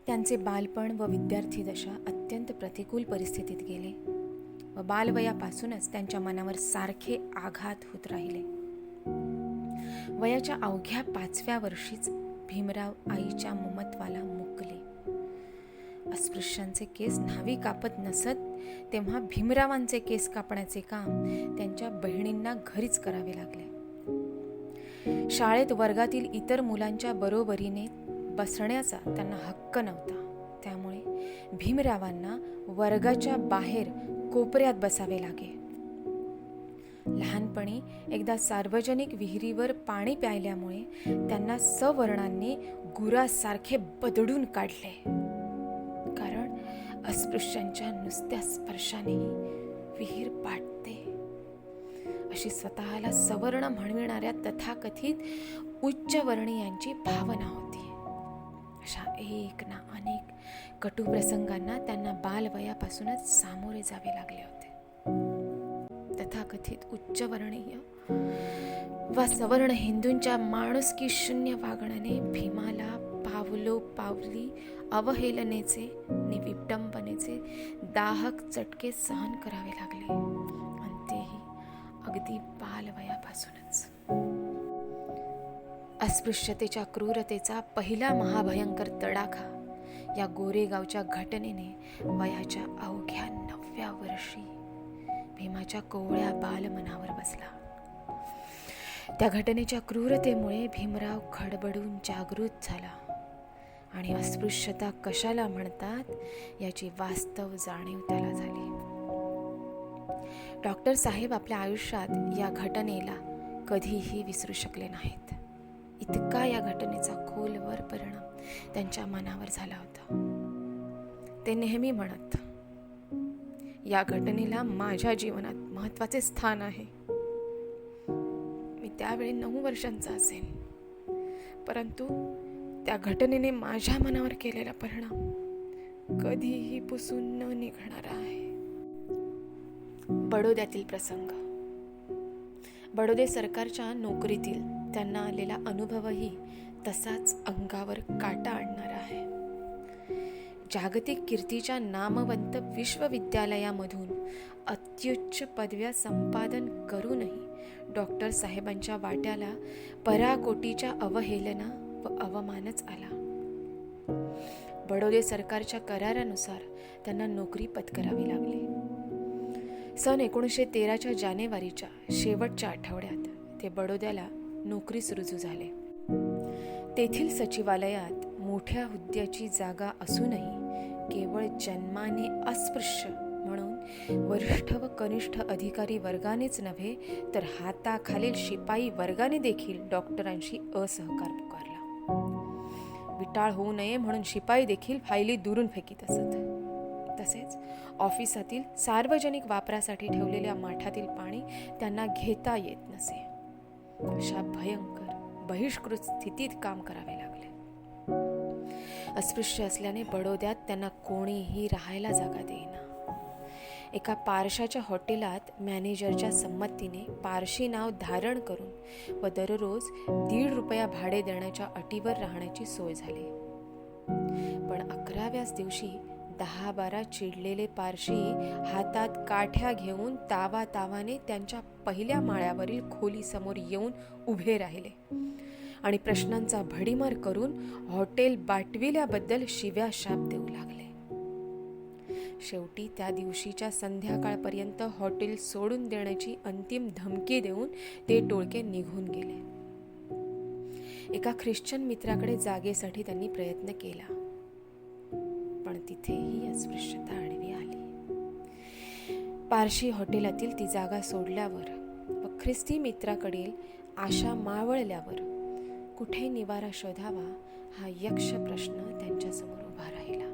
त्यांचे बालपण व विद्यार्थी दशा अत्यंत प्रतिकूल परिस्थितीत गेले व बालवयापासूनच त्यांच्या मनावर सारखे आघात होत राहिले. वयाच्या अवघ्या 5व्या वर्षीच भीमराव आईच्या ममत्वाला मुकले. अस्पृश्यांचे केस न्हावी कापत नसत तेव्हा भीमरावांचे केस कापण्याचे काम त्यांच्या बहिणींना घरीच करावे लागले. शाळेत वर्गातील इतर मुलांच्या बरोबरीने बसण्याचा त्यांना हक्क नव्हता. त्यामुळे भीमरावांना वर्गाच्या बाहेर कोपऱ्यात बसावे लागे. लहानपणी एकदा सार्वजनिक विहिरीवर पाणी प्यायल्यामुळे त्यांना सवर्णांनी गुरासारखे बदडून काढले. कारण अस्पृश्यांच्या नुसत्या स्पर्शानेही विहीर पाटते अशी स्वतःला सवर्ण म्हणविणाऱ्या तथाकथित उच्चवर्णीयांची भावना होती. अशा एक ना अनेक कटू प्रसंगांना त्यांना बालवयापासूनच सामोरे जावे लागले होते. तथाकथित उच्चवर्णीय व सवर्ण हिंदूंच्या माणुसकी शून्य वागण्याने भीमाला पावलोपावली अवहेलनेचे आणि विडंबनेचे दाहक चटके सहन करावे लागले, आणि तेही अगदी बालवयापासूनच. अस्पृश्यतेच्या क्रूरतेचा पहिला महाभयंकर तडाखा या गोरेगावच्या घटनेने वयाच्या अवघ्या 9व्या वर्षी भीमाच्या कोवळ्या बालमनावर बसला. त्या घटनेच्या क्रूरतेमुळे भीमराव खडबडून जागृत झाला आणि अस्पृश्यता कशाला म्हणतात याची वास्तव जाणीव त्याला झाली. डॉक्टर साहेब आपल्या आयुष्यात या घटनेला कधीही विसरू शकले नाहीत. इतका या घटनेचा खोलवर परिणाम त्यांच्या मनावर झाला होता. ते नेहमी म्हणत, या घटनेला माझ्या जीवनात महत्त्वाचे स्थान आहे. मी त्यावेळी 9 वर्षांचा असेन, परंतु त्या घटनेने माझ्या मनावर केलेला परिणाम कधीही पुसून न निघणारा आहे. बडोद्यातील प्रसंग. बडोदे सरकारच्या नोकरीतील त्यांना आलेला अनुभवही तसाच अंगावर काटा आणणारा आहे. जागतिक कीर्तीच्या नामवंत विश्वविद्यालयामधून अत्युच्च पदव्या संपादन करूनही डॉक्टर साहेबांच्या वाट्याला पराकोटीच्या अवहेलना व अवमानच आला. बडोदे सरकारच्या करारानुसार त्यांना नोकरी पत्करावी लागली. सन 1913च्या जानेवारीच्या शेवटच्या आठवड्यात ते बडोद्याला नोकरीस रुजू झाले. तेथील सचिवालयात मोठ्या हुद्द्याची जागा असूनही केवळ जन्माने अस्पृश्य म्हणून वरिष्ठ व कनिष्ठ अधिकारी वर्गानेच नव्हे तर हाताखालील शिपाई वर्गाने देखील डॉक्टरांशी असहकार पुकारला. विटाळ होऊ नये म्हणून शिपाई देखील फायली दुरून फेकीत असत. तसेच ऑफिसातील सार्वजनिक वापरासाठी ठेवलेल्या माठातील पाणी त्यांना घेता येत नसे. अशा भयंकर बहिष्कृत स्थितीत काम करावे लागले. अस्पृश्य असल्याने बडोद्यात त्यांना कोणीही राहायला जागा देईना. एका पारशाच्या हॉटेलात मॅनेजरच्या संमतीने पारशी नाव धारण करून व दररोज ₹1.5 भाडे देण्याच्या अटीवर राहण्याची सोय झाली. पण 11व्याच दिवशी 10-12 चिडलेले पारशी हातात काठ्या घेऊन तावातावाने त्यांच्या पहिल्या माळ्यावरील खोलीसमोर येऊन उभे राहिले आणि प्रश्नांचा भडीमार करून हॉटेल बाटविल्याबद्दल शिव्या शाप देऊ लागले. शेवटी त्या दिवशीच्या संध्याकाळपर्यंत हॉटेल सोडून देण्याची अंतिम धमकी देऊन ते टोळके निघून गेले. एका ख्रिश्चन मित्राकडे जागेसाठी त्यांनी प्रयत्न केला, पण तिथेही अस्पृश्यता आडवी आली. पारशी हॉटेलातील ती जागा सोडल्यावर व ख्रिस्ती मित्राकडील आशा मावळल्यावर कुठे निवारा शोधावा हा यक्ष प्रश्न त्यांच्यासमोर उभा राहिला.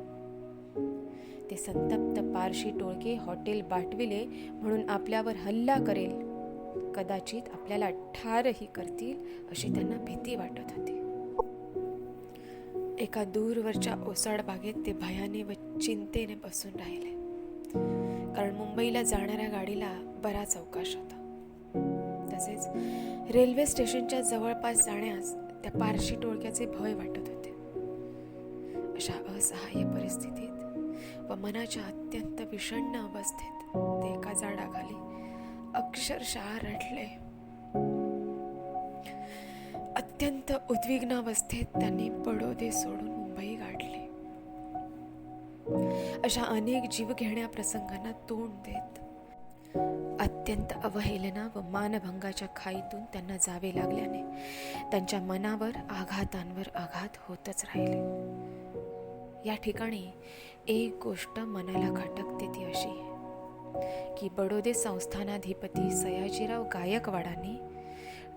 ते संतप्त पारशी टोळके हॉटेल बाटविले म्हणून आपल्यावर हल्ला करेल, कदाचित आपल्याला ठारही करतील अशी त्यांना भीती वाटत होती. एका दूरवरच्या ओसाड बागेत ते भयाने व चिंतेने बसून राहिले, कारण मुंबईला जाणाऱ्या गाडीला बराच अवकाश होता. तसेच रेल्वे स्टेशनच्या जवळपास जाण्यास त्या पारशी टोळक्याचे भय वाटत होते. अशा असहाय्य परिस्थितीत व मनाच्या अत्यंत विषण्ण अवस्थेत ते एका झाडाखाली अक्षरशः रडले. अत्यंत उद्विग्न अवस्थेत त्यांनी बडोदे सोडून मुंबई गाठली. अशा अनेक जीवघेण्या प्रसंगांना तोंड देत अत्यंत अवहेलना व मानभंगाच्या खाईतून त्यांना जावे लागल्याने त्यांच्या मनावर आघातांवर आघात होतच राहिले. या ठिकाणी एक गोष्ट मनाला खटकते ती अशी की बडोदे संस्थानाधिपती सयाजीराव गायकवाडांनी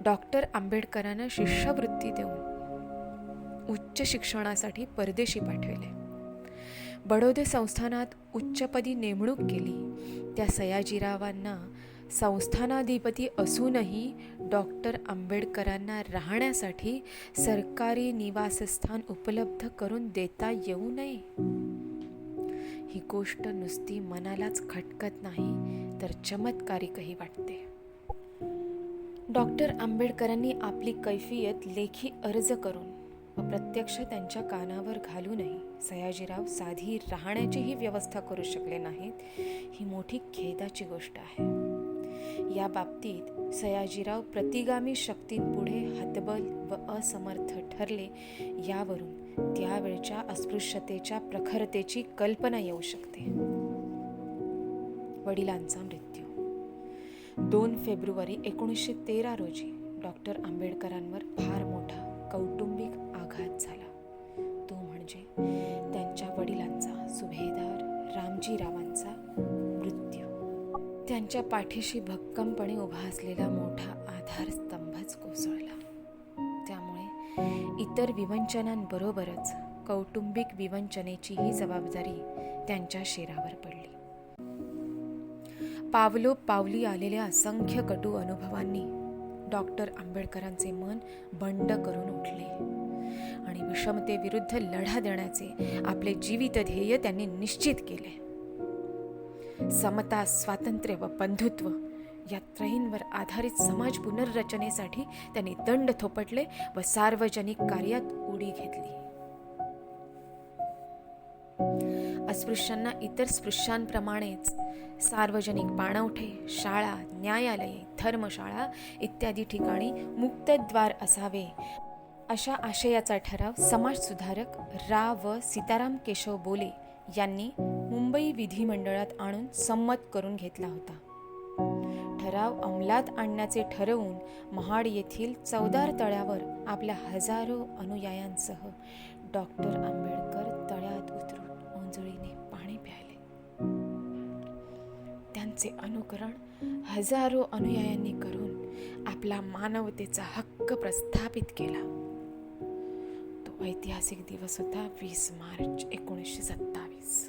डॉक्टर आंबेडकरांना शिष्यवृत्ती देऊन उच्च शिक्षणासाठी परदेशी पाठविले. बडोदे संस्थानात उच्चपदी नेमणूक केली त्या सयाजीरावांना संस्थानाधिपती असूनही डॉक्टर आंबेडकरांना राहण्यासाठी सरकारी निवासस्थान उपलब्ध करून देता येऊ नये. ही गोष्ट नुसती मनालाच खटकत नाही तर चमत्कारिकही वाटते. डॉक्टर आंबेडकरांनी आपली कैफियत लेखी अर्ज करून व प्रत्यक्ष त्यांच्या कानावर घालूनही सयाजीराव साधी राहण्याचीही व्यवस्था करू शकले नाहीत, ही मोठी खेदाची गोष्ट आहे. या बाबतीत सयाजीराव प्रतिगामी शक्तींपुढे हतबल व असमर्थ ठरले, यावरून त्यावेळच्या अस्पृश्यतेच्या प्रखरतेची कल्पना येऊ शकते. वडिलांचा मृत्यू. 2 फेब्रुवारी 1913 रोजी डॉक्टर आंबेडकरांवर फार मोठा कौटुंबिक आघात झाला. तो म्हणजे त्यांच्या वडिलांचा, सुभेदार रामजीरावांचा मृत्यू. त्यांच्या पाठीशी भक्कमपणे उभा असलेला मोठा आधारस्तंभच कोसळला. त्यामुळे इतर विवंचनांबरोबरच कौटुंबिक विवंचनेचीही जबाबदारी त्यांच्या शिरावर पडली. पावलोपावली आलेल्या असंख्य कटू अनुभवांनी डॉक्टर आंबेडकरांचे मन बंड करून उठले आणि विषमतेविरुद्ध लढा देण्याचे आपले जीवित ध्येय त्यांनी निश्चित केले. समता, स्वातंत्र्य व बंधुत्व या त्रयींवर आधारित समाज पुनर्रचनेसाठी त्यांनी दंड थोपटले व सार्वजनिक कार्यात उडी घेतली. अस्पृश्यांना इतर स्पृश्यांप्रमाणेच सार्वजनिक पाणवठे, शाळा, न्यायालये, धर्मशाळा इत्यादी ठिकाणी मुक्तद्वार असावे अशा आशयाचा ठराव समाजसुधारक रा व सीताराम केशव बोले यांनी मुंबई विधिमंडळात आणून संमत करून घेतला होता. ठराव अंमलात आणण्याचे ठरवून महाड येथील चौदार तळ्यावर आपल्या हजारो अनुयायांसह डॉक्टर आंबेडकर तळ्यात उतरून ओंजळीने पाणी प्यायले. त्यांचे अनुकरण हजारो अनुयायांनी करून आपला मानवतेचा हक्क प्रस्थापित केला. तो ऐतिहासिक दिवस होता 20 मार्च 1927.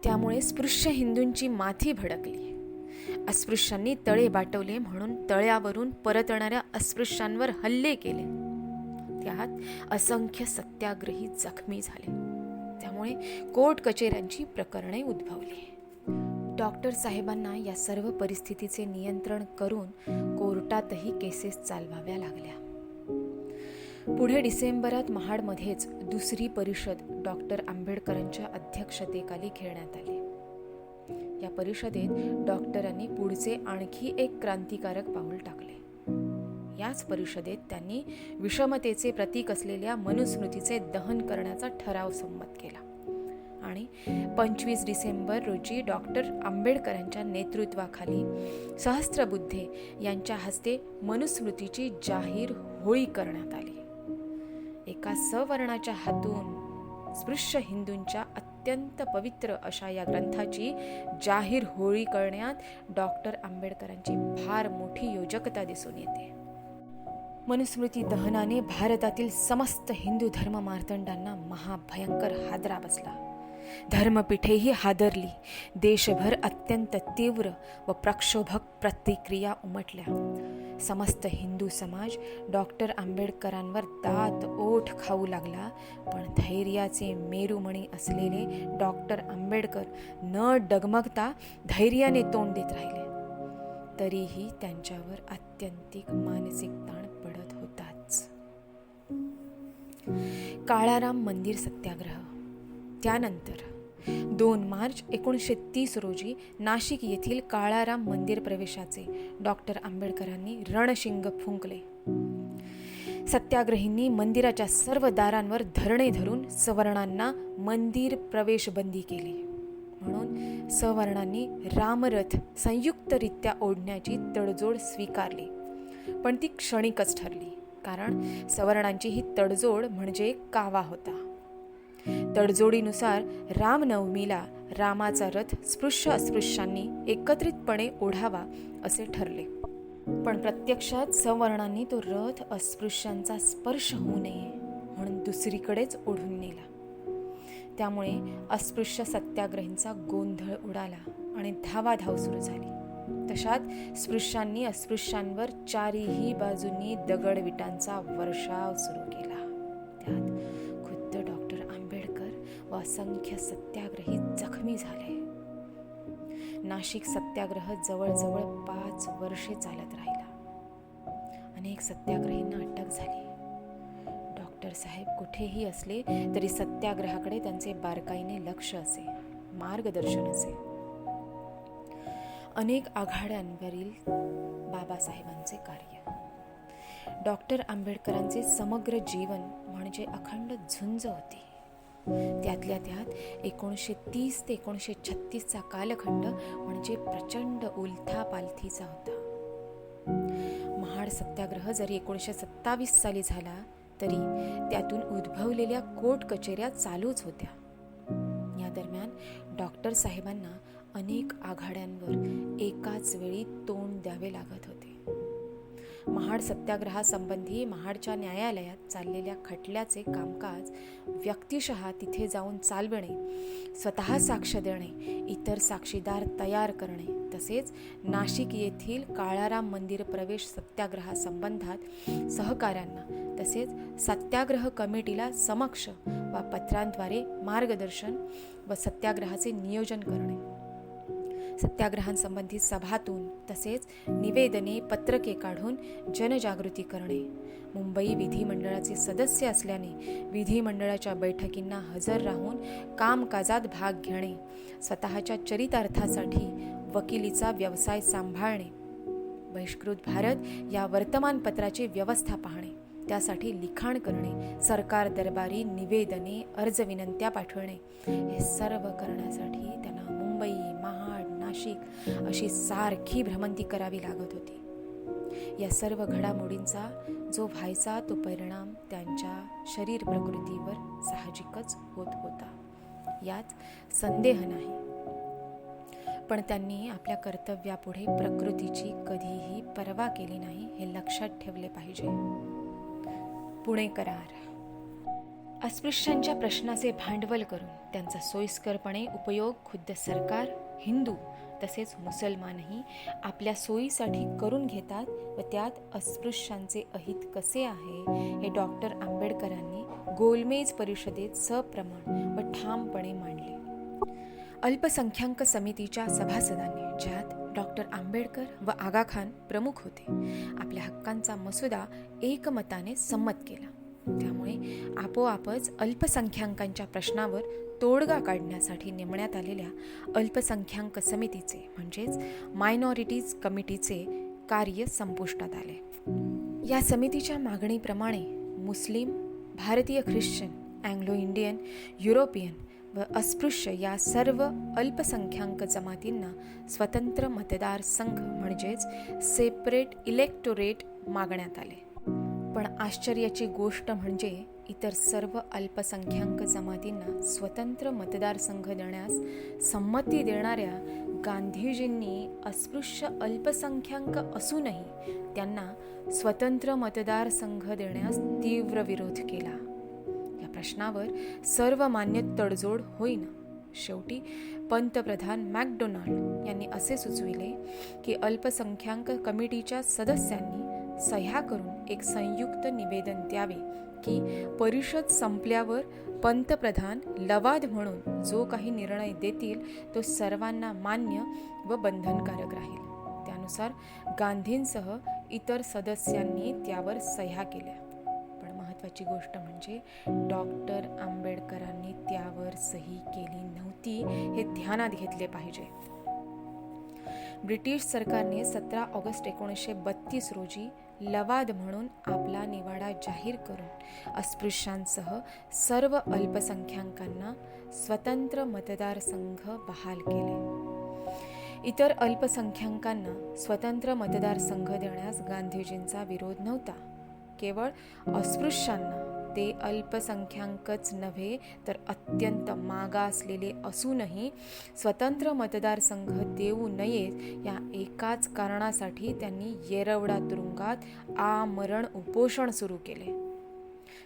त्यामुळे स्पृश्य हिंदूंची माथी भडकली. अस्पृश्यांनी तळे बाटवले म्हणून तळ्यावरून परतणाऱ्या अस्पृश्यांवर हल्ले केले. त्यात असंख्य सत्याग्रही जखमी झाले. त्यामुळे कोर्ट कचेऱ्यांची प्रकरणे उद्भवली. डॉक्टर साहेबांना या सर्व परिस्थितीचे नियंत्रण करून कोर्टातही केसेस चालवाव्या लागल्या. पुढे डिसेंबरात महाडमध्येच दुसरी परिषद डॉक्टर आंबेडकरांच्या अध्यक्षतेखाली घेण्यात आली. या परिषदेत डॉक्टरांनी पुढचे आणखी एक क्रांतिकारक पाऊल टाकले. याच परिषदेत त्यांनी विषमतेचे प्रतीक असलेल्या मनुस्मृतीचे दहन करण्याचा ठराव संमत केला आणि 25 डिसेंबर रोजी डॉक्टर आंबेडकरांच्या नेतृत्वाखाली सहस्त्रबुद्धे यांच्या हस्ते मनुस्मृतीची जाहीर होळी करण्यात आली. एका सवर्णाच्या हातून स्पृश्य हिंदूंच्या अत्यंत पवित्र अशा या ग्रंथाची जाहीर होळी करण्यात डॉक्टर आंबेडकरांची फार मोठी योजकता दिसून येते. मनुस्मृती दहनाने भारतातील समस्त हिंदू धर्म मार्तंडांना महाभयंकर हादरा बसला. धर्मपीठेही हादरली. देशभर अत्यंत तीव्र व प्रक्षोभक प्रतिक्रिया उमटल्या. समस्त हिंदू समाज डॉक्टर आंबेडकरांवर दात ओठ खाऊ लागला. पण धैर्याचे मेरुमणी असलेले डॉक्टर आंबेडकर न डगमगता धैर्याने तोंड देत राहिले. तरीही त्यांच्यावर आत्यंतिक मानसिक ताण पडत होताच. काळाराम मंदिर सत्याग्रह. त्यानंतर 2 मार्च 1930 रोजी नाशिक येथील काळाराम मंदिर प्रवेशाचे डॉक्टर आंबेडकरांनी रणशिंग फुंकले. सत्याग्रहींनी मंदिराच्या सर्व दारांवर धरणे धरून सवर्णांना मंदिर प्रवेश बंदी केली. म्हणून सवर्णांनी रामरथ संयुक्तरित्या ओढण्याची तडजोड स्वीकारली. पण ती क्षणिकच ठरली, कारण सवर्णांची ही तडजोड म्हणजे कावा होता. तडजोडीनुसार रामनवमीला रामाचा रथ स्पृश्य अस्पृश्यांनी एकत्रितपणे ओढावा असे ठरले. पण प्रत्यक्षात सवर्णांनी तो रथ अस्पृश्यांचा स्पर्श होऊ नये म्हणून दुसरीकडेच ओढून नेला. त्यामुळे अस्पृश्य सत्याग्रहींचा गोंधळ उडाला आणि धावाधाव सुरू झाली. तशात स्पृश्यांनी अस्पृश्यांवर चारीही बाजूंनी दगडविटांचा वर्षाव सुरू केला. त्यात खुद्द डॉक्टर आंबेडकर व असंख्य सत्याग्रही जखमी झाले. नाशिक सत्याग्रह जवळजवळ 5 वर्षे चालत राहिला. अनेक सत्याग्रहींना अटक झाली. डॉक्टर साहेब कुठेही असले तरी सत्याग्रहाकडे त्यांचे बारकाईने लक्ष असे, मार्गदर्शन असे. अनेक आघाड्यांवरील बाबासाहेबांचे कार्य. डॉक्टर आंबेडकरांचे समग्र जीवन म्हणजे अखंड झुंज होती. त्यातल्या त्यात 1930 ते 1936चा कालखंड म्हणजे प्रचंड उलथापालथीचा होता. महाड सत्याग्रह जरी 1927 साली झाला तरी त्यातून उद्भवलेल्या कोर्ट कचेऱ्या चालूच होत्या. या दरम्यान डॉक्टर साहेबांना अनेक आघाड्यांवर एकाच वेळी तोंड द्यावे लागत होते. महाड सत्याग्रहासंबंधी महाडच्या न्यायालयात चाललेल्या खटल्याचे कामकाज व्यक्तिशः तिथे जाऊन चालवणे, स्वतः साक्ष देणे, इतर साक्षीदार तयार करणे, तसेच नाशिक येथील काळाराम मंदिर प्रवेश सत्याग्रहासंबंधात सहकाऱ्यांना तसेच सत्याग्रह कमिटीला समक्ष वा पत्रांद्वारे मार्गदर्शन व सत्याग्रहाचे नियोजन करणे, सत्याग्रहांसंबंधी सभातून तसेच निवेदने पत्रके काढून जनजागृती करणे, मुंबई विधिमंडळाचे सदस्य असल्याने विधिमंडळाच्या बैठकींना हजर राहून कामकाजात भाग घेणे, स्वतःच्या चरितार्थासाठी वकिलीचा व्यवसाय सांभाळणे, बहिष्कृत भारत या वर्तमानपत्राची व्यवस्था पाहणे, त्यासाठी लिखाण करणे, सरकार दरबारी निवेदने अर्ज विनंत्या पाठवणे, हे सर्व करण्यासाठी त्यांना मुंबई, महाड, नाशिक अशी सारखी भ्रमंती करावी लागत होती. या सर्व घडामोडींचा जो व्हायचा तो परिणाम त्यांच्या शरीर प्रकृतीवर साहजिकच होत होता, यात संदेह नाही. पण त्यांनी आपल्या कर्तव्यापुढे प्रकृतीची कधीही पर्वा केली नाही, हे लक्षात ठेवले पाहिजे. पुणे करार. अस्पृश्यांच्या प्रश्नाचे भांडवल करून त्यांचा सोयीस्करपणे उपयोग खुद्द सरकार, हिंदू तसेच मुसलमानही आपल्या सोयीसाठी करून घेतात व त्यात अस्पृश्यांचे अहित कसे आहे हे डॉक्टर आंबेडकरांनी गोलमेज परिषदेत सप्रमाण व ठामपणे मांडले. अल्पसंख्याक समितीच्या सभासदांनी, ज्यात डॉक्टर आंबेडकर व आगाखान प्रमुख होते, आपल्या हक्कांचा मसुदा एकमताने संमत केला. त्यामुळे आपोआपच अल्पसंख्याकांच्या प्रश्नावर तोडगा काढण्यासाठी नेमण्यात आलेल्या अल्पसंख्याक समितीचे म्हणजेच मायनॉरिटीज कमिटीचे कार्य संपुष्टात आले. या समितीच्या मागणीप्रमाणे मुस्लिम, भारतीय ख्रिश्चन, अँग्लो इंडियन, युरोपियन व अस्पृश्य या सर्व अल्पसंख्याक जमातींना स्वतंत्र मतदारसंघ म्हणजेच सेपरेट इलेक्टोरेट मागण्यात आले. पण आश्चर्याची गोष्ट म्हणजे इतर सर्व अल्पसंख्याक जमातींना स्वतंत्र मतदारसंघ देण्यास संमती देणाऱ्या गांधीजींनी अस्पृश्य अल्पसंख्याक असूनही त्यांना स्वतंत्र मतदारसंघ देण्यास तीव्र विरोध केला. या प्रश्नावर सर्वमान्य तडजोड होईना. शेवटी पंतप्रधान मॅकडोनाल्ड यांनी असे सुचविले की अल्पसंख्याक कमिटीच्या सदस्यांनी सह्या करून एक संयुक्त निवेदन द्यावे की परिषद संपल्यावर पंतप्रधान लवाद म्हणून जो काही निर्णय देतील तो सर्वांना मान्य व बंधनकारक राहील. त्यानुसार गांधींसह इतर सदस्यांनी त्यावर सह्या केल्या. पण महत्त्वाची गोष्ट म्हणजे डॉक्टर आंबेडकरांनी त्यावर सही केली नव्हती, हे ध्यानात घेतले पाहिजे. ब्रिटिश सरकारने 17 ऑगस्ट 1932 रोजी लवाद म्हणून आपला निवाडा जाहीर करून अस्पृश्यांसह सर्व अल्पसंख्याकांना स्वतंत्र मतदारसंघ बहाल केले. इतर अल्पसंख्याकांना स्वतंत्र मतदारसंघ देण्यास गांधीजींचा विरोध नव्हता. केवळ अस्पृश्यांना, ते अल्पसंख्याकच नव्हे तर अत्यंत मागासलेले असूनही स्वतंत्र मतदारसंघ देऊ नयेत या एकाच कारणासाठी त्यांनी येरवडा तुरुंगात आमरण उपोषण सुरू केले.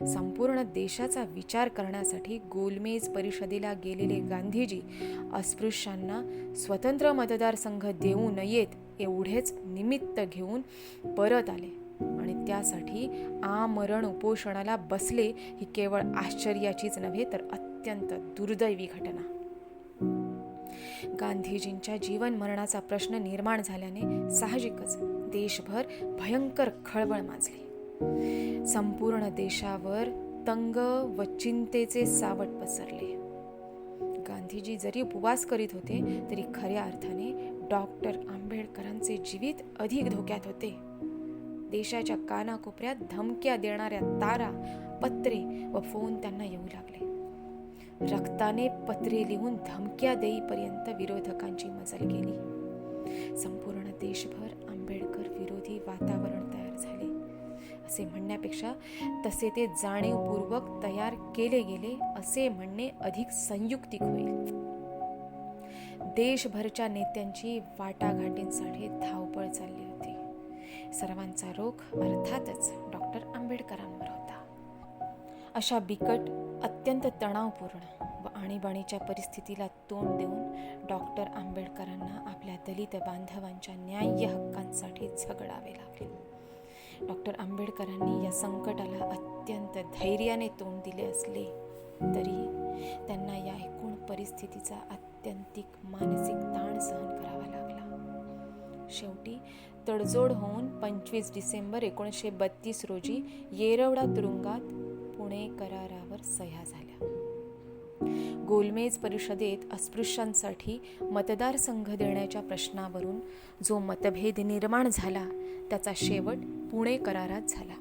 संपूर्ण देशाचा विचार करण्यासाठी गोलमेज परिषदेला गेलेले गांधीजी अस्पृश्यांना स्वतंत्र मतदारसंघ देऊ नयेत एवढेच निमित्त घेऊन परत आले आणि त्यासाठी आमरण उपोषणाला बसले. ही केवळ आश्चर्याचीच नव्हे तर अत्यंत दुर्दैवी घटना. गांधीजींच्या जीवन मरणाचा प्रश्न निर्माण झाल्याने साहजिकच देशभर भयंकर खळबळ माजली. संपूर्ण देशावर तंग व चिंतेचे सावट पसरले. गांधीजी जरी उपवास करीत होते तरी खऱ्या अर्थाने डॉक्टर आंबेडकरांचे जीवित अधिक धोक्यात होते. देशाच्या कानाकोपऱ्यात धमक्या देणाऱ्या तारा, पत्रे व फोन त्यांना येऊ लागले. रक्ताने पत्रे लिहून धमक्या देईपर्यंत विरोधकांची मजल गेली. संपूर्ण देशभर आंबेडकर विरोधी वातावरण तयार झाले असे म्हणण्यापेक्षा तसे ते जाणीवपूर्वक तयार केले गेले असे म्हणणे अधिक संयुक्तिक होईल. देशभरच्या नेत्यांची वाटाघाटींसाठी धावपळ चालली होती. सर्वांचा रोख अर्थातच डॉक्टर आंबेडकरांवर होता. अशा बिकट, अत्यंत तणावपूर्ण व आणीबाणीच्या परिस्थितीला तोंड देऊन डॉक्टर आंबेडकरांना आपल्या दलित बांधवांच्या न्याय्य हक्कांसाठी झगडावे लागले. डॉक्टर आंबेडकरांनी या संकटाला अत्यंत धैर्याने तोंड दिले असले तरी त्यांना या एकूण परिस्थितीचा आत्यंतिक मानसिक ताण सहन करावा लागला. शेवटी तडजोड होऊन 25 डिसेंबर 1932 रोजी येरवडा तुरुंगात पुणे करारावर सह्या झाल्या. गोलमेज परिषदेत अस्पृश्यांसाठी मतदारसंघ देण्याच्या प्रश्नावरून जो मतभेद निर्माण झाला त्याचा शेवट पुणे करारात झाला.